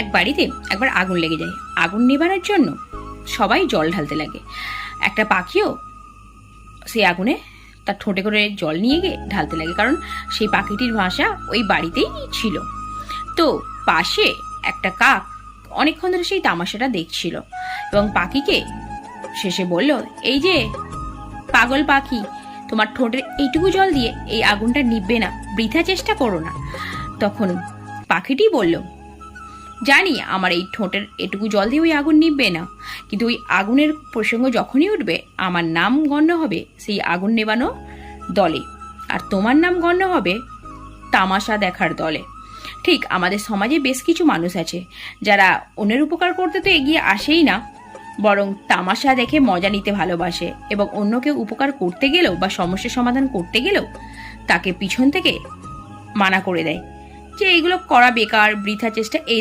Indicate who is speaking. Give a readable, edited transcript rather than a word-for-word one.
Speaker 1: এক বাড়িতে একবার আগুন লেগে যায়। আগুন নেভানোর জন্য সবাই জল ঢালতে লাগে। একটা পাখিও সেই আগুনে তার ঠোঁটে করে জল নিয়ে গিয়ে ঢালতে লাগে, কারণ সেই পাখিটির বাসা ওই বাড়িতেই ছিল। তো পাশে একটা কাক অনেকক্ষণ ধরে সেই তামাশাটা দেখছিল এবং পাখিকে শেষে বলল, এই যে পাগল পাখি, তোমার ঠোঁটের এইটুকু জল দিয়ে এই আগুনটা নিভবে না, বৃথা চেষ্টা করো না। তখন পাখিটি বলল, জানি আমার এই ঠোঁটের এটুকু জল দিয়ে ওই আগুন নিভবে না, কিন্তু ওই আগুনের প্রসঙ্গ যখনই উঠবে আমার নাম গণ্য হবে সেই আগুন নেভানো দলে, আর তোমার নাম গণ্য হবে তামাশা দেখার দলে। ঠিক আমাদের সমাজে বেশ কিছু মানুষ আছে যারা অন্যের উপকার করতে তো এগিয়ে আসেই না, বরং তামাশা দেখে মজা নিতে ভালোবাসে এবং অন্যকে উপকার করতে গেলেও বা সমস্যার সমাধান করতে গেলেও তাকে পিছন থেকে মানা করে দেয় যে এইগুলো করা বেকার, বৃথা চেষ্টা। এই